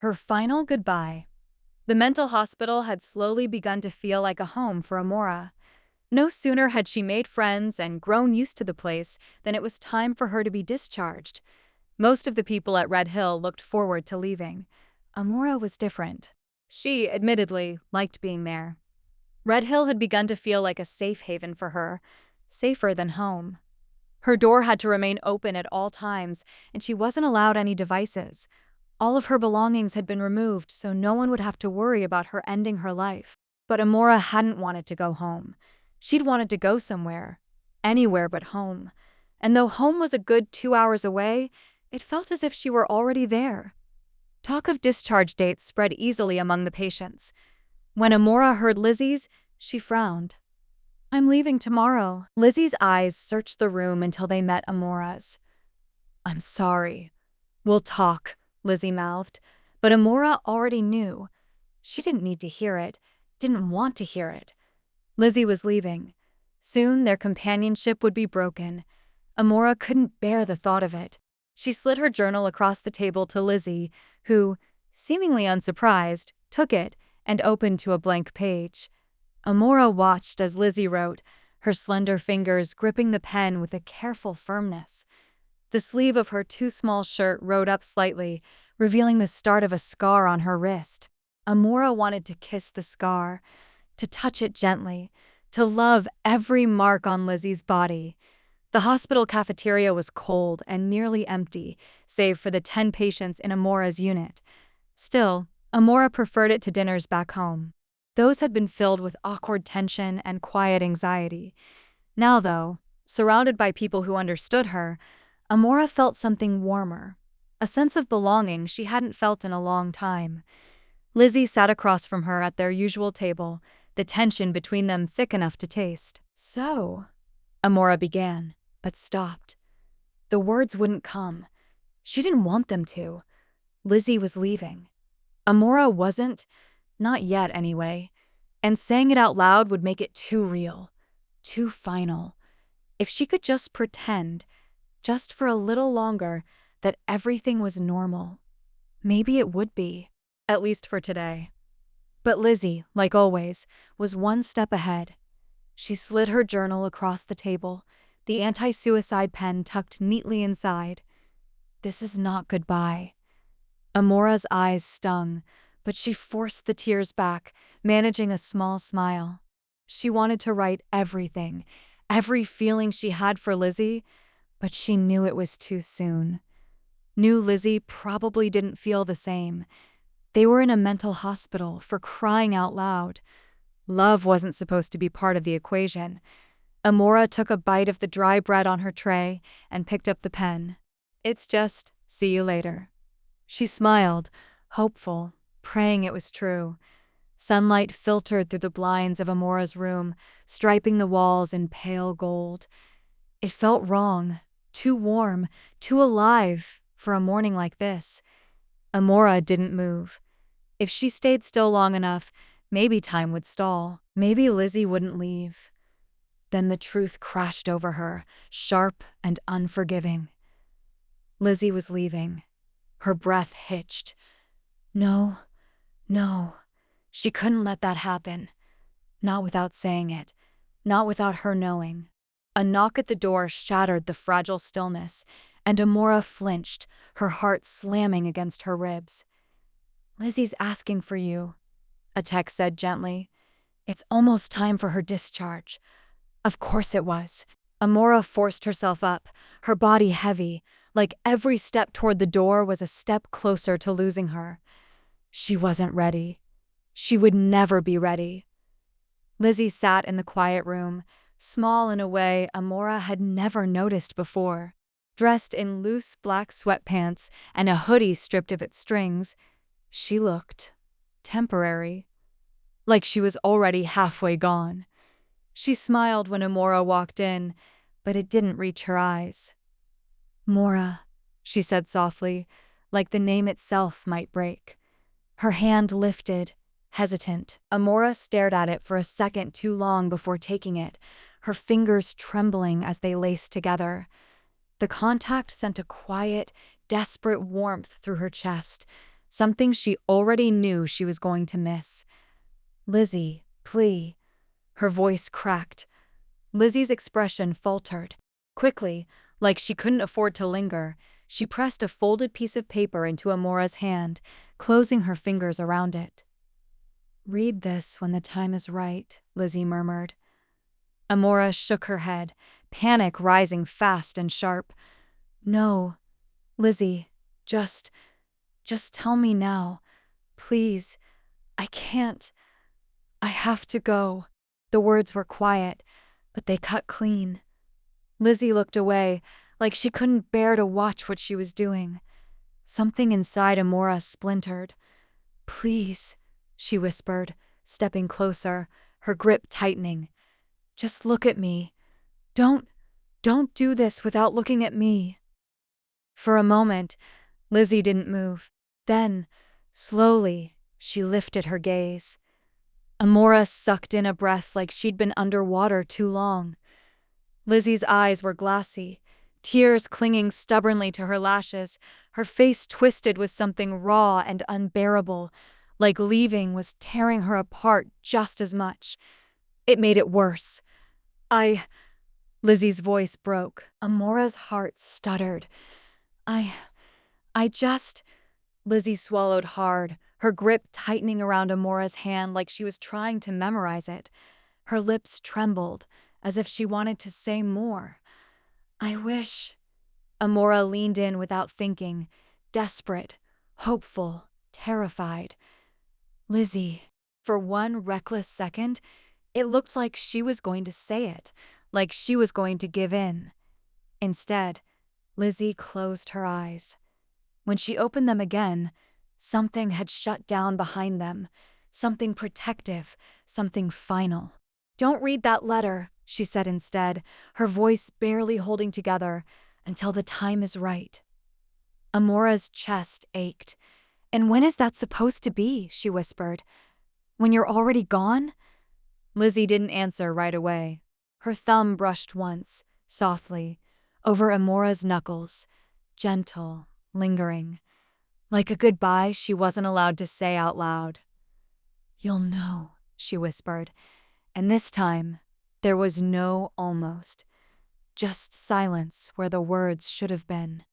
Her final goodbye. The mental hospital had slowly begun to feel like a home for Amora. No sooner had she made friends and grown used to the place than it was time for her to be discharged. Most of the people at Red Hill looked forward to leaving. Amora was different. She, admittedly, liked being there. Red Hill had begun to feel like a safe haven for her, safer than home. Her door had to remain open at all times, and she wasn't allowed any devices. All of her belongings had been removed, so no one would have to worry about her ending her life. But Amora hadn't wanted to go home. She'd wanted to go somewhere, anywhere but home. And though home was a good 2 hours away, it felt as if she were already there. Talk of discharge dates spread easily among the patients. When Amora heard Lizzie's, she frowned. "I'm leaving tomorrow." Lizzie's eyes searched the room until they met Amora's. "I'm sorry. We'll talk," Lizzie mouthed, but Amora already knew. She didn't need to hear it, didn't want to hear it. Lizzie was leaving. Soon their companionship would be broken. Amora couldn't bear the thought of it. She slid her journal across the table to Lizzie, who, seemingly unsurprised, took it and opened to a blank page. Amora watched as Lizzie wrote, her slender fingers gripping the pen with a careful firmness. The sleeve of her too-small shirt rode up slightly, revealing the start of a scar on her wrist. Amora wanted to kiss the scar, to touch it gently, to love every mark on Lizzie's body. The hospital cafeteria was cold and nearly empty, save for the 10 patients in Amora's unit. Still, Amora preferred it to dinners back home. Those had been filled with awkward tension and quiet anxiety. Now, though, surrounded by people who understood her, Amora felt something warmer, a sense of belonging she hadn't felt in a long time. Lizzie sat across from her at their usual table, the tension between them thick enough to taste. "So," Amora began, but stopped. The words wouldn't come. She didn't want them to. Lizzie was leaving. Amora wasn't, not yet anyway, and saying it out loud would make it too real, too final. If she could just pretend, just for a little longer, that everything was normal, maybe it would be, at least for today. But Lizzie, like always, was one step ahead. She slid her journal across the table, the anti-suicide pen tucked neatly inside. "This is not goodbye." Amora's eyes stung, but she forced the tears back, managing a small smile. She wanted to write everything, every feeling she had for Lizzie, but she knew it was too soon. Knew Lizzie probably didn't feel the same. They were in a mental hospital, for crying out loud. Love wasn't supposed to be part of the equation. Amora took a bite of the dry bread on her tray and picked up the pen. "It's just, see you later." She smiled, hopeful, praying it was true. Sunlight filtered through the blinds of Amora's room, striping the walls in pale gold. It felt wrong, too warm, too alive for a morning like this. Amora didn't move. If she stayed still long enough, maybe time would stall. Maybe Lizzie wouldn't leave. Then the truth crashed over her, sharp and unforgiving. Lizzie was leaving. Her breath hitched. No, no. She couldn't let that happen. Not without saying it. Not without her knowing. A knock at the door shattered the fragile stillness, and Amora flinched, her heart slamming against her ribs. "Lizzie's asking for you," a text said gently. "It's almost time for her discharge." Of course it was. Amora forced herself up, her body heavy, like every step toward the door was a step closer to losing her. She wasn't ready. She would never be ready. Lizzie sat in the quiet room, small in a way Amora had never noticed before. Dressed in loose black sweatpants and a hoodie stripped of its strings, she looked temporary, like she was already halfway gone. She smiled when Amora walked in, but it didn't reach her eyes. "Mora," she said softly, like the name itself might break. Her hand lifted, hesitant. Amora stared at it for a second too long before taking it, her fingers trembling as they laced together. The contact sent a quiet, desperate warmth through her chest, something she already knew she was going to miss. "Lizzie, please." Her voice cracked. Lizzie's expression faltered. Quickly, like she couldn't afford to linger, she pressed a folded piece of paper into Amora's hand, closing her fingers around it. "Read this when the time is right," Lizzie murmured. Amora shook her head, panic rising fast and sharp. "No, Lizzie, just tell me now. Please, I can't. I have to go." The words were quiet, but they cut clean. Lizzie looked away, like she couldn't bear to watch what she was doing. Something inside Amora splintered. "Please," she whispered, stepping closer, her grip tightening. "Just look at me. Don't do this without looking at me." For a moment, Lizzie didn't move. Then, slowly, she lifted her gaze. Amora sucked in a breath like she'd been underwater too long. Lizzie's eyes were glassy, tears clinging stubbornly to her lashes, her face twisted with something raw and unbearable, like leaving was tearing her apart just as much. It made it worse. Lizzie's voice broke. Amora's heart stuttered. I just. Lizzie swallowed hard, her grip tightening around Amora's hand like she was trying to memorize it. Her lips trembled, as if she wanted to say more. "I wish." Amora leaned in without thinking, desperate, hopeful, terrified. "Lizzie." For one reckless second, it looked like she was going to say it, like she was going to give in. Instead, Lizzie closed her eyes. When she opened them again, something had shut down behind them, something protective, something final. "Don't read that letter," she said instead, her voice barely holding together, "until the time is right." Amora's chest ached. "And when is that supposed to be?" she whispered. "When you're already gone?" Lizzie didn't answer right away. Her thumb brushed once, softly, over Amora's knuckles, gentle, lingering, like a goodbye she wasn't allowed to say out loud. "You'll know," she whispered, and this time there was no almost, just silence where the words should have been.